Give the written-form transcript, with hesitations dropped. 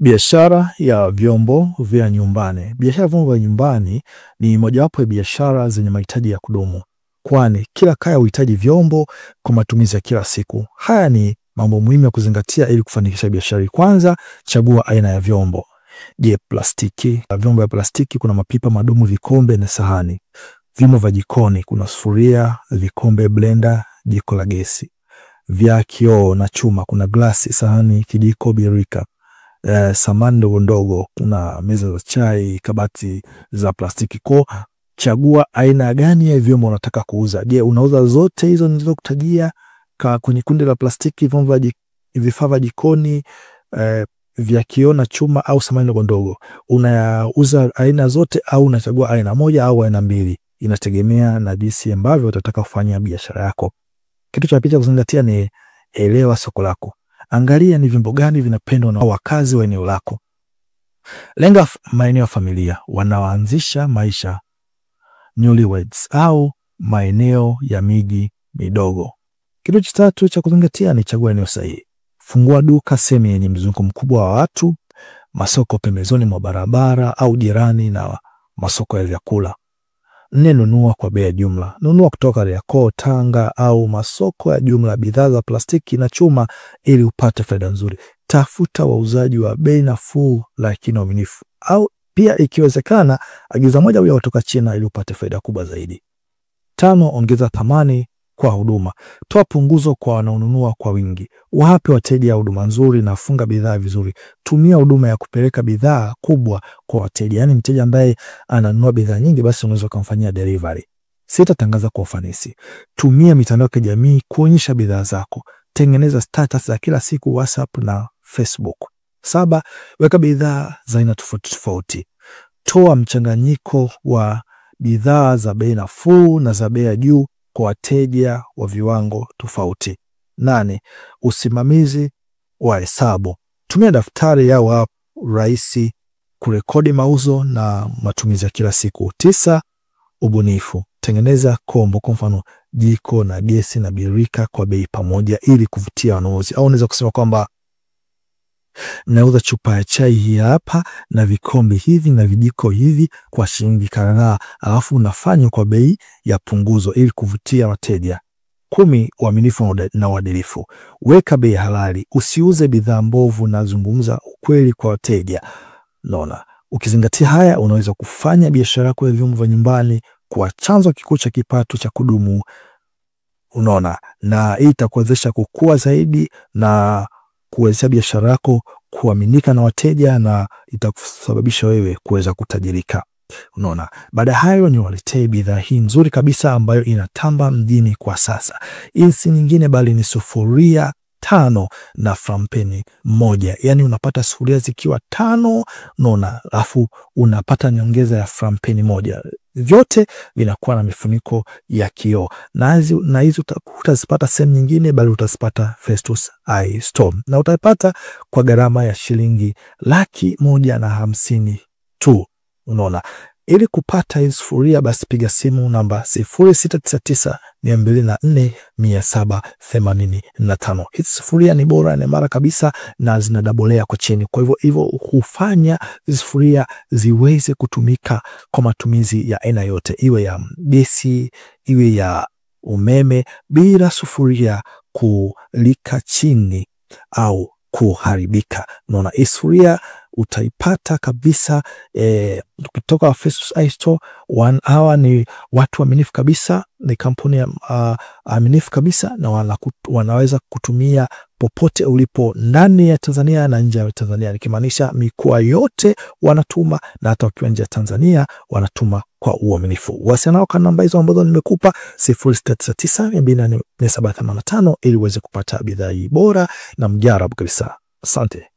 Biashara ya vyombo vya nyumbani. Biashara ya vyombo vya nyumbani ni mojawapo ya biashara zenye mahitaji ya kudumu, kwani kila kaya huhitaji vyombo kwa matumizi ya kila siku. Haya ni mambo muhimu ya kuzingatia ili kufanikisha biashara. Kwanza, chagua aina ya vyombo. Je, plastiki? Vyombo vya plastiki kuna mapipa, madumu, vikombe na sahani. Vyombo vya jikoni kuna sufuria, vikombe, blender, jiko la gesi. Vya kioo na chuma kuna glasi, sahani, kijiko, birika. Samani ndogo ndogo kuna meza za chai, kabati za plastiki. Kwa chagua aina gani ya vyombo unataka kuuza. Je, unauza zote hizo nilizokutajia kwenye kundi la plastiki, vyombo vya vifaa vya jikoni, vya kioo na chuma, au samani ndogo ndogo? Unauza aina zote au unachagua aina moja au aina mbili? Inategemea na jinsi ambavyo utataka kufanya biashara yako. Kitu cha pili kuzingatia ni elewa soko lako. Angalia ni vyombo gani vinapendwa na wakazi wa eneo lako. Lenga maeneo ya familia, wanaoanzisha maisha, newlyweds, au maeneo ya miji midogo. Kitu cha tatu cha kuzingatia ni chagua eneo sahihi. Fungua duka sehemu yenye mzunguko mkubwa wa watu, masoko pembezoni mwa barabara au jirani na masoko ya vyakula. 4, nunua kwa bei ya jumla. Nunua kutoka Kariakoo, Tanga au masoko ya jumla bidhaa za plastiki na chuma ili upate faida nzuri. Tafuta wauzaji wa bei nafuu lakini waaminifu, au pia ikiwezekana agiza moja au kutoka China ili upate faida kubwa zaidi. 5, ongeza thamani kwa huduma. Toa punguzo kwa wanaonunua kwa wingi. Wape wateja huduma nzuri na funga bidhaa vizuri. Tumia huduma ya kupeleka bidhaa kubwa kwa wateja. Yaani mteja ambaye ananunua bidhaa nyingi, basi unaweza kumfanyia delivery. 6, tangaza kwa ufanisi. Tumia mitandao ya kijamii kuonyesha bidhaa zako. Tengeneza status za kila siku WhatsApp na Facebook. 7, weka bidhaa za aina tofauti tofauti. Toa mchanganyiko wa bidhaa za bei nafuu na za bei ya juu kwa wateja wa viwango tofauti. 8, usimamizi wa hesabu. Tumia daftari au app rahisi kurekodi mauzo na matumizi ya kila siku. 9, ubunifu. Tengeneza kombo, kwa mfano jiko na gesi na birika kwa bei pamoja ili kuvutia wanunuzi. Au unaweza kusema kwamba nauza chupa ya chai hii hapa na vikombe hivi na vijiko hivi kwa shilingi kadhaa, alafu unafanya kwa bei ya punguzo ili kuvutia wateja. 10, uaminifu na uadilifu. Weka bei halali, usiuze bidhaa mbovu na zungumza ukweli kwa wateja. Unaona, ukizingatia haya unaweza kufanya biashara yako ya vyombo vya nyumbani kwa chanzo kikuu cha kipato cha kudumu. Unaona, na hii itakuwezesha kukua zaidi na kuwezesha biashara yako kuaminika na wateja, na itakusababisha wewe kuweza kutajirika. Unaona, baada hayo ni waletee bidhaa hii nzuri kabisa ambayo inatamba mjini kwa sasa. Hii si nyingine bali ni sufuria 5 na frampeni 1. Yani unapata sufuria zikiwa 5, unaona, alafu unapata nyongeza ya frampeni 1. Vyote vinakuwa na mifuniko ya kioo. Na hizo utazipata sehemu nyingine bali utazipata Festus iStore. Na utapata kwa gharama ya shilingi 150,000 tu. Unaona, ili kupata hizo sufuria basi piga simu namba 0699204785. Hizi sufuria ni bora na imara kabisa na zinadabolea kwa chini. Kwa hivyo hufanya sufuria ziweze kutumika kwa matumizi ya aina yote, iwe ya gesi, iwe ya umeme, bila sufuria kulika chini au kuharibika. Unaona, hii sufuria utaipata kabisa kutoka Festus iStore. Hawa ni watu waaminifu kabisa, ni kampuni ya aminifu kabisa, na wanaweza kutumia popote ulipo ndani ya Tanzania na nje ya Tanzania, nikimaanisha mikoa yote wanatuma, na hata wakiwa nje ya Tanzania wanatuma kwa uaminifu. Wasiliana nao kwa namba hizo ambazo nimekupa 0699204785 ili uweze kupata bidhaa hii bora na mjarabu kabisa. Asante.